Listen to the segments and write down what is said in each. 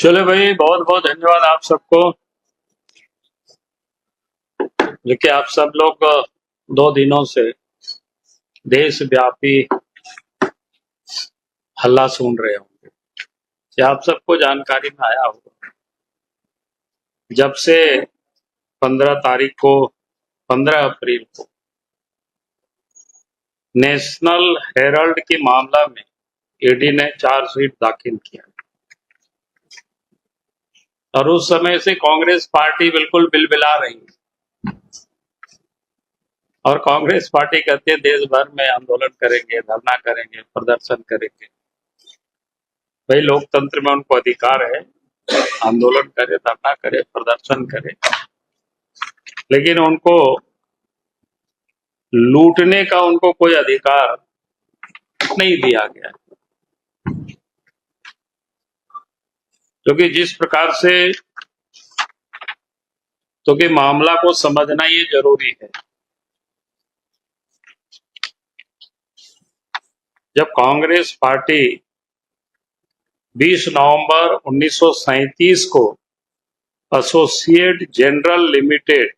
चलो भाई, बहुत बहुत धन्यवाद आप सबको। देखिए, आप सब लोग 2 दिनों से देशव्यापी हल्ला सुन रहे होंगे। ये आप सबको जानकारी में आया होगा। जब से 15 तारीख को 15 अप्रैल को नेशनल हेराल्ड के मामला में ईडी ने चार्जशीट दाखिल किया और उस समय से कांग्रेस पार्टी बिल्कुल बिलबिला रही है और कांग्रेस पार्टी कहती है देश भर में आंदोलन करेंगे, धरना करेंगे, प्रदर्शन करेंगे। भाई, लोकतंत्र में उनको अधिकार है, आंदोलन करे, धरना करे, प्रदर्शन करे, लेकिन उनको लूटने का उनको कोई अधिकार नहीं दिया गया। क्योंकि जिस प्रकार से मामला को समझना ये जरूरी है। जब कांग्रेस पार्टी 20 नवंबर 1937 को एसोसिएट जनरल लिमिटेड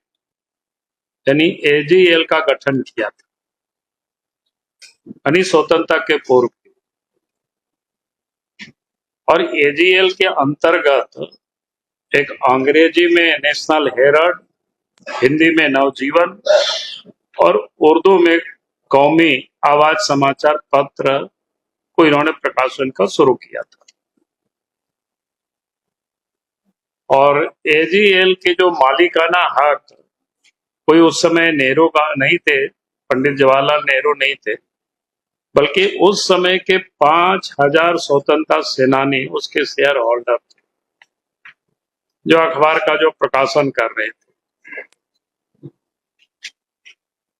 यानी एजीएल का गठन किया था, यानी स्वतंत्रता के पूर्व, और एजीएल के अंतर्गत एक अंग्रेजी में नेशनल हेराल्ड, हिंदी में नवजीवन और उर्दू में कौमी आवाज समाचार पत्र को इन्होंने प्रकाशन का शुरू किया था। और एजीएल के जो मालिकाना हक कोई उस समय नेहरू का नहीं थे, पंडित जवाहरलाल नेहरू नहीं थे, बल्कि उस समय के 5000 स्वतंत्रता सेनानी उसके शेयर होल्डर थे, जो अखबार का जो प्रकाशन कर रहे थे।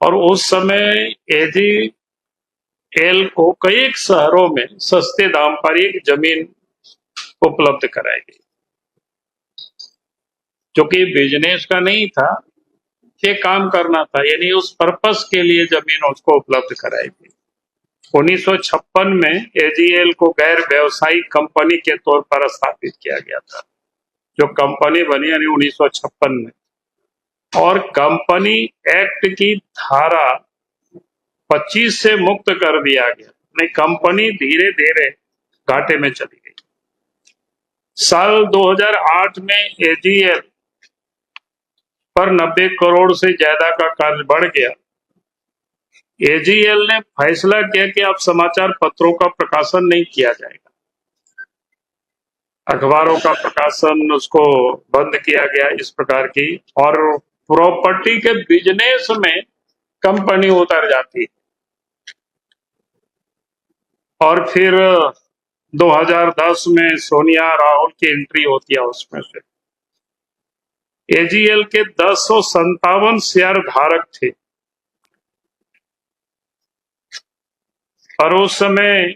और उस समय एजीएल को कई शहरों में सस्ते दाम पर एक जमीन उपलब्ध कराई गई, जो कि बिजनेस का नहीं था, ये काम करना था, यानी उस पर्पस के लिए जमीन उसको उपलब्ध कराई गई। 1956 में एजीएल को गैर व्यवसायिक कंपनी के तौर पर स्थापित किया गया था, जो कंपनी बनी यानी 1956 में। और कंपनी एक्ट की धारा 25 से मुक्त कर दिया गया। नहीं, कंपनी धीरे धीरे घाटे में चली गई। साल 2008 में एजीएल पर 90 करोड़ से ज्यादा का कर्ज बढ़ गया। एजीएल ने फैसला किया कि अब समाचार पत्रों का प्रकाशन नहीं किया जाएगा, अखबारों का प्रकाशन उसको बंद किया गया, इस प्रकार की। और प्रॉपर्टी के बिजनेस में कंपनी उतर जाती है। और फिर 2010 में सोनिया राहुल की एंट्री होती है उसमें से। एजीएल के 1057 शेयर धारक थे और उस समय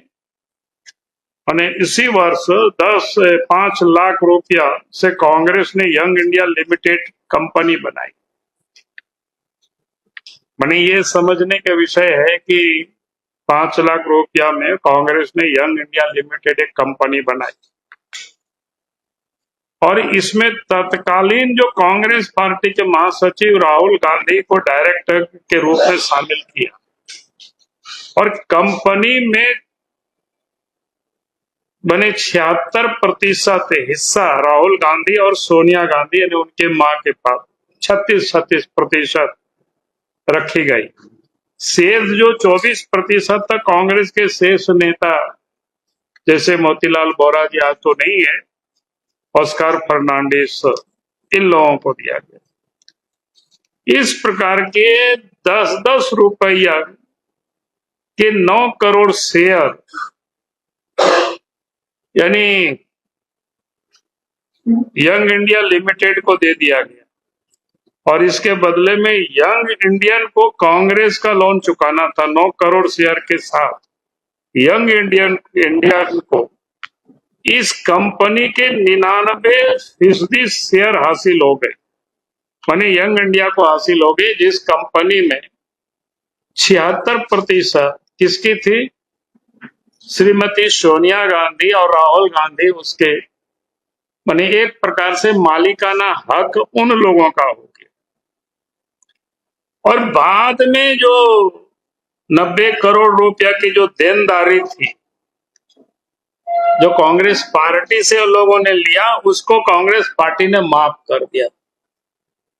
इसी वर्ष 5 लाख रुपया से कांग्रेस ने यंग इंडिया लिमिटेड कंपनी बनाई। माने ये समझने के विषय है कि 5 लाख रुपया में कांग्रेस ने यंग इंडिया लिमिटेड एक कंपनी बनाई और इसमें तत्कालीन जो कांग्रेस पार्टी के महासचिव राहुल गांधी को डायरेक्टर के रूप में शामिल किया। और कंपनी में बने 76% हिस्सा राहुल गांधी और सोनिया गांधी यानी उनके मां के पास 36% रखी गई। शेष जो 24% तक कांग्रेस के शेष नेता जैसे मोतीलाल वोरा जी आज तो नहीं है, ऑस्कर फर्नांडिस, इन लोगों को दिया गया। इस प्रकार के 10-10 रुपया के 9 करोड़ शेयर यानी यंग इंडिया लिमिटेड को दे दिया गया। और इसके बदले में यंग इंडियन को कांग्रेस का लोन चुकाना था 9 करोड़ शेयर के साथ। यंग इंडिया को इस कंपनी के 99% शेयर हासिल हो गए। माने यंग इंडिया को हासिल हो गई, जिस कंपनी में 76% किसकी थी? श्रीमती सोनिया गांधी और राहुल गांधी उसके माने एक प्रकार से मालिकाना हक उन लोगों का हो गया। और बाद में जो 90 करोड़ रुपया की जो देनदारी थी, जो कांग्रेस पार्टी से लोगों ने लिया, उसको कांग्रेस पार्टी ने माफ कर दिया।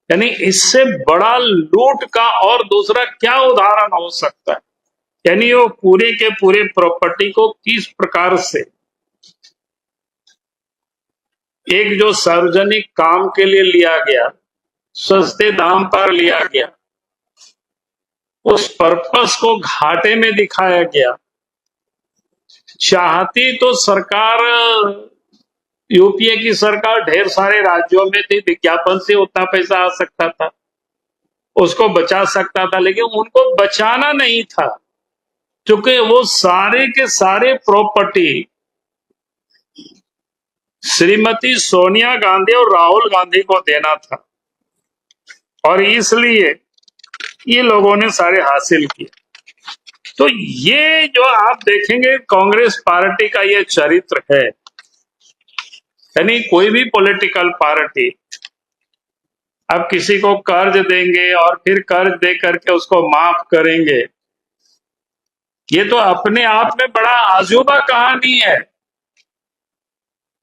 यानी इससे बड़ा लूट का और दूसरा क्या उदाहरण हो सकता है। यानी वो पूरे के पूरे प्रॉपर्टी को किस प्रकार से एक जो सार्वजनिक काम के लिए लिया गया, सस्ते दाम पर लिया गया, उस पर्पस को घाटे में दिखाया गया। चाहती तो सरकार, यूपीए की सरकार ढेर सारे राज्यों में थी, विज्ञापन से उतना पैसा आ सकता था, उसको बचा सकता था, लेकिन उनको बचाना नहीं था, क्योंकि वो सारे के सारे प्रॉपर्टी श्रीमती सोनिया गांधी और राहुल गांधी को देना था, और इसलिए ये लोगों ने सारे हासिल किए। तो ये जो आप देखेंगे कांग्रेस पार्टी का ये चरित्र है। यानी कोई भी पॉलिटिकल पार्टी अब किसी को कर्ज देंगे और फिर कर्ज दे करके उसको माफ करेंगे, ये तो अपने आप में बड़ा अजूबा कहानी है।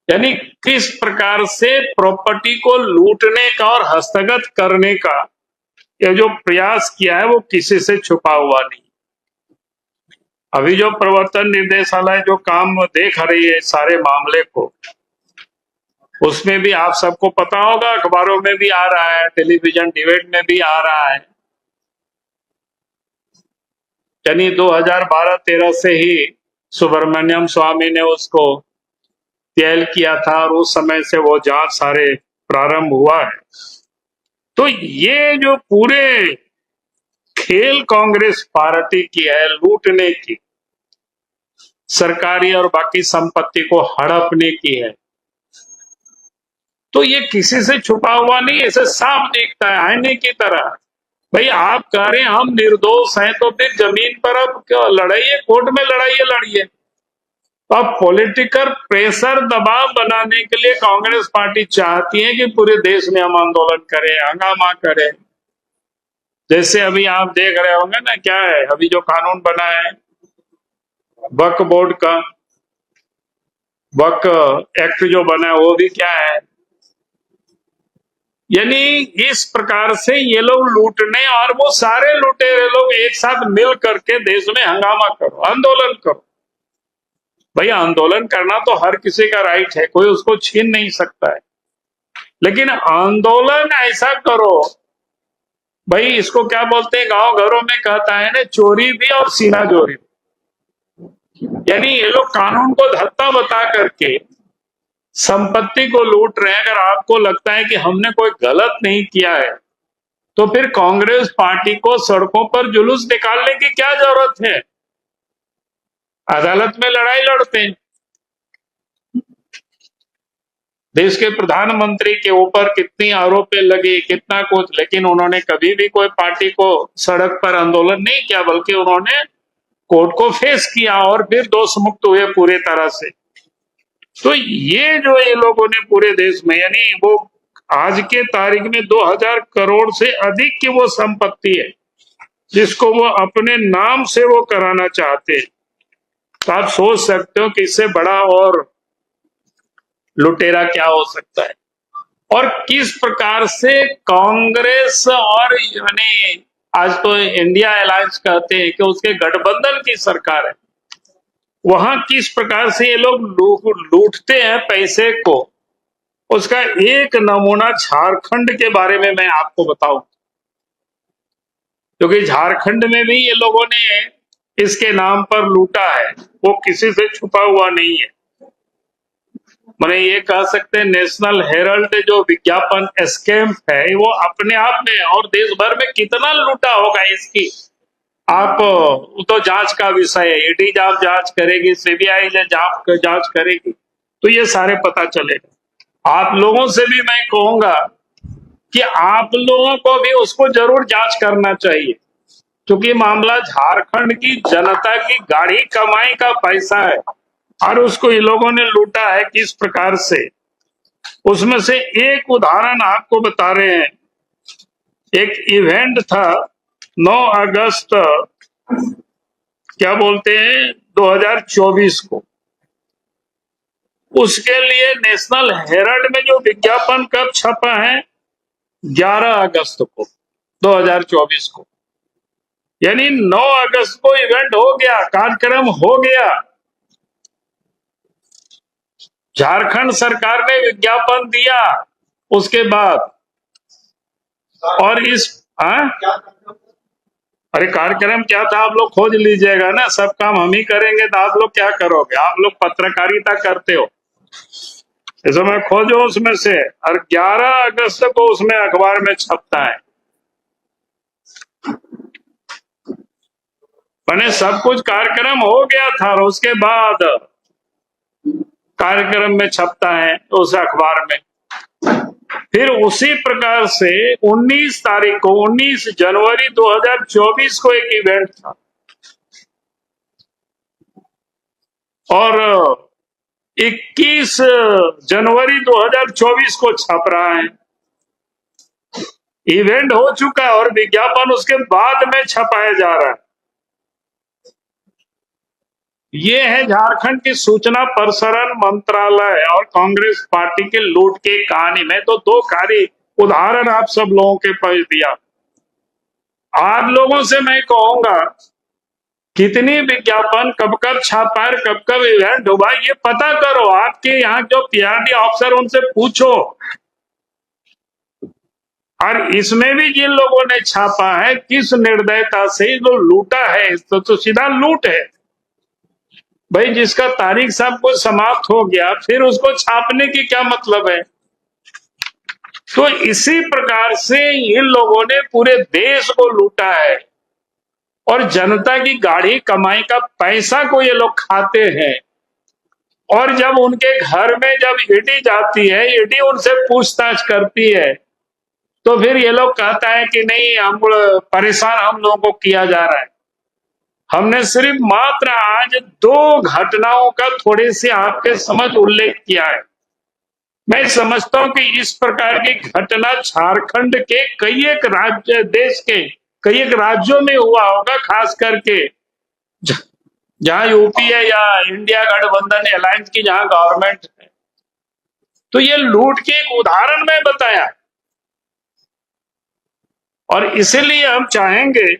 यानी किस प्रकार से प्रॉपर्टी को लूटने का और हस्तगत करने का ये जो प्रयास किया है, वो किसी से छुपा हुआ नहीं। अभी जो प्रवर्तन निर्देशालय जो काम देख रही है सारे मामले को, उसमें भी आप सबको पता होगा, अखबारों में भी आ रहा है, टेलीविजन डिबेट में भी आ रहा है। यानी 2012-13 से ही सुब्रमण्यम स्वामी ने उसको तेल किया था, और उस समय से वो जांच सारे प्रारंभ हुआ है। तो ये जो पूरे खेल कांग्रेस पार्टी की है, लूटने की, सरकारी और बाकी संपत्ति को हड़पने की है, तो ये किसी से छुपा हुआ नहीं, ऐसे साफ दिखता है आईने की तरह। भाई आप कह रहे हैं हम निर्दोष हैं, तो फिर जमीन पर अब क्या लड़ाइए, कोर्ट में लड़ाइए। तो अब पॉलिटिकल प्रेशर, दबाव बनाने के लिए कांग्रेस पार्टी चाहती है कि पूरे देश में हम आंदोलन करें, हंगामा करें। जैसे अभी आप देख रहे होंगे ना, क्या है अभी जो कानून बना है वक्फ बोर्ड का, वक्फ एक्ट जो बना है, वो भी क्या है, यानी इस प्रकार से ये लोग लूटने, और वो सारे लुटेरे लोग एक साथ मिल करके देश में हंगामा करो, आंदोलन करो। भाई आंदोलन करना तो हर किसी का राइट है, कोई उसको छीन नहीं सकता है, लेकिन आंदोलन ऐसा करो, भाई इसको क्या बोलते हैं, गांव घरों में कहता है ना, चोरी भी और सीना चोरी। यानी ये लोग कानून को धत्ता बता करके संपत्ति को लूट रहे हैं। अगर आपको लगता है कि हमने कोई गलत नहीं किया है, तो फिर कांग्रेस पार्टी को सड़कों पर जुलूस निकालने की क्या जरूरत है, अदालत में लड़ाई लड़ते हैं। देश के प्रधानमंत्री के ऊपर कितनी आरोप लगे, कितना कुछ, लेकिन उन्होंने कभी भी कोई पार्टी को सड़क पर आंदोलन नहीं किया, बल्कि उन्होंने कोर्ट को फेस किया और फिर दोष मुक्त हुए पूरे तरह से। तो ये जो ये लोगों ने पूरे देश में, यानी वो आज के तारीख में 2000 करोड़ से अधिक की वो संपत्ति है जिसको वो अपने नाम से वो कराना चाहते हैं। तो आप सोच सकते हो कि इससे बड़ा और लुटेरा क्या हो सकता है, और किस प्रकार से कांग्रेस और यानी आज तो इंडिया अलायंस कहते हैं कि उसके गठबंधन की सरकार है, वहां किस प्रकार से ये लोग लूटते हैं पैसे को। उसका एक नमूना झारखंड के बारे में मैं आपको बताऊं, क्योंकि झारखंड में भी ये लोगों ने इसके नाम पर लूटा है, वो किसी से छुपा हुआ नहीं है। मैंने ये कह सकते हैं नेशनल हेराल्ड जो विज्ञापन स्कैम है, वो अपने आप में और देश भर में कितना लूटा होगा इसकी, आप तो जांच का विषय है, ईडी जांच करेगी, सीबीआई जांच करेगी, तो ये सारे पता चलेगा। आप लोगों से भी मैं कहूंगा कि आप लोगों को भी उसको जरूर जांच करना चाहिए, क्योंकि मामला झारखंड की जनता की गाढ़ी कमाई का पैसा है, और उसको ये लोगों ने लूटा है किस प्रकार से। उसमें से एक उदाहरण आपको बता रहे हैं। एक इवेंट था 9 अगस्त क्या बोलते हैं 2024 को, उसके लिए नेशनल हेराल्ड में जो विज्ञापन कब छपा है 11 अगस्त को 2024 को, यानी 9 अगस्त को इवेंट हो गया, कार्यक्रम हो गया, झारखंड सरकार ने विज्ञापन दिया उसके बाद। और इस अरे कार्यक्रम क्या था आप लोग खोज लीजिएगा ना, सब काम हम ही करेंगे तो आप लोग क्या करोगे, आप लोग पत्रकारिता करते हो, इस समय खोजो उसमें से। और 11 अगस्त को उसमें अखबार में छपता है, मैंने सब कुछ कार्यक्रम हो गया था और उसके बाद कार्यक्रम में छपता है उस अखबार में। फिर उसी प्रकार से 19 तारीख को 19 जनवरी 2024 को एक इवेंट था और 21 जनवरी 2024 को छप रहा है। इवेंट हो चुका है और विज्ञापन उसके बाद में छपाया जा रहा है। ये है झारखंड की सूचना प्रसारण मंत्रालय और कांग्रेस पार्टी के लूट की कहानी में। तो 2 खाली उदाहरण आप सब लोगों के पास दिया। आप लोगों से मैं कहूंगा कितनी विज्ञापन कब कब छापा, कब कब इवेंट हुआ, ये पता करो। आपके यहाँ जो पीआरडी ऑफिसर उनसे पूछो। और इसमें भी जिन लोगों ने छापा है किस निर्दयता से जो लूटा है, तो सीधा लूट है भाई। जिसका तारीख सब कुछ समाप्त हो गया फिर उसको छापने की क्या मतलब है। तो इसी प्रकार से इन लोगों ने पूरे देश को लूटा है और जनता की गाढ़ी कमाई का पैसा को ये लोग खाते हैं। और जब उनके घर में जब ईडी जाती है, ईडी उनसे पूछताछ करती है, तो फिर ये लोग कहता है कि नहीं हम परेशान हम लोगों को किया जा रहा है। हमने सिर्फ मात्र आज 2 घटनाओं का थोड़े से आपके समझ उल्लेख किया है। मैं समझता हूं कि इस प्रकार की घटना झारखंड के कई एक राज्य, देश के कई एक राज्यों में हुआ होगा, खास करके जहां यूपी है या इंडिया गठबंधन अलायंस की जहां गवर्नमेंट है। तो ये लूट के एक उदाहरण में बताया और इसीलिए हम चाहेंगे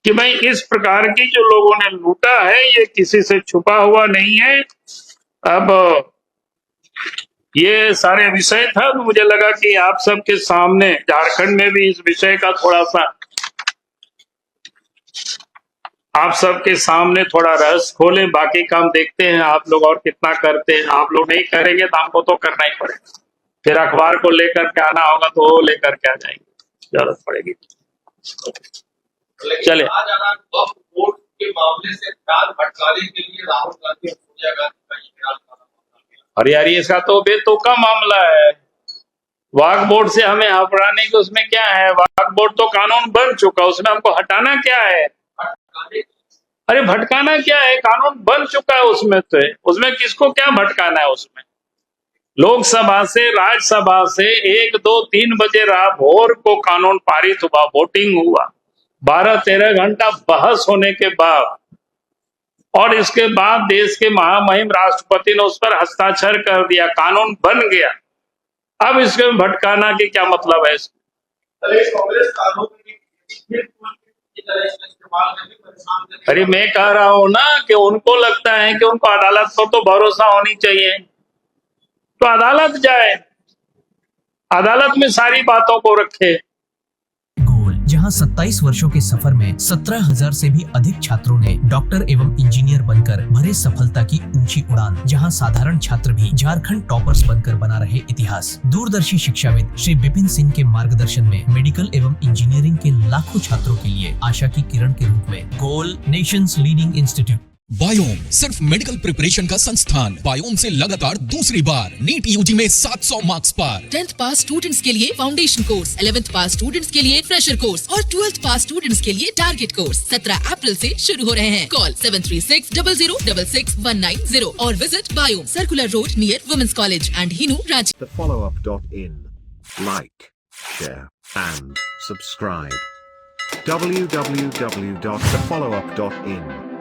कि भाई इस प्रकार की जो लोगों ने लूटा है ये किसी से छुपा हुआ नहीं है। अब ये सारे विषय था तो मुझे लगा कि आप सबके सामने झारखंड में भी इस विषय का थोड़ा सा आप सबके सामने थोड़ा रहस्य खोलें। बाकी काम देखते हैं आप लोग और कितना करते हैं। आप लोग नहीं करेंगे तो हमको तो करना ही पड़ेगा। फिर अखबार को लेकर के आना होगा तो वो लेकर के आ जाएंगे, जरूरत पड़ेगी। चले वोट के मामले से भटकाने के लिए राहुल गांधी और सोनिया गांधी का अरे यार इसका तो बेतुका मामला है। वक्फ बोर्ड से हमें हटाने की उसमें क्या है, वक्फ बोर्ड तो कानून बन चुका, उसमें हमको हटाना क्या है। अरे भटकाना क्या है, कानून बन चुका है उसमें, तो उसमें किसको क्या भटकाना है। उसमें लोकसभा से राज्यसभा से 1, 2, 3 बजे भोर को कानून पारित हुआ, वोटिंग हुआ, 12-13 घंटा बहस होने के बाद और इसके बाद देश के महामहिम राष्ट्रपति ने उस पर हस्ताक्षर कर दिया, कानून बन गया। अब इसके भटकाना की क्या मतलब है। अरे मैं कह रहा हूं ना कि उनको लगता है कि उनको अदालत पर तो भरोसा होनी चाहिए, तो अदालत जाए, अदालत में सारी बातों को रखे। जहां 27 वर्षों के सफर में 17,000 से भी अधिक छात्रों ने डॉक्टर एवं इंजीनियर बनकर भरे सफलता की ऊंची उड़ान, जहां साधारण छात्र भी झारखंड टॉपर्स बनकर बना रहे इतिहास। दूरदर्शी शिक्षाविद श्री विपिन सिंह के मार्गदर्शन में मेडिकल एवं इंजीनियरिंग के लाखों छात्रों के लिए आशा की किरण के रूप में गोल नेशंस लीडिंग इंस्टीट्यूट बायोम सिर्फ मेडिकल प्रिपरेशन का संस्थान। बायोम से लगातार दूसरी बार नीट यूजी में 700 मार्क्स पार। 10th पास स्टूडेंट्स के लिए फाउंडेशन कोर्स, 11th पास स्टूडेंट्स के लिए फ्रेशर कोर्स और 12th पास स्टूडेंट्स के लिए टारगेट कोर्स 17 अप्रैल से शुरू हो रहे हैं। कॉल 7360066190 और विजिट बायोम, circular road near women's college and Hinoo, Ranchi. thefollowup.in. Like, share, and subscribe. www.thefollowup.in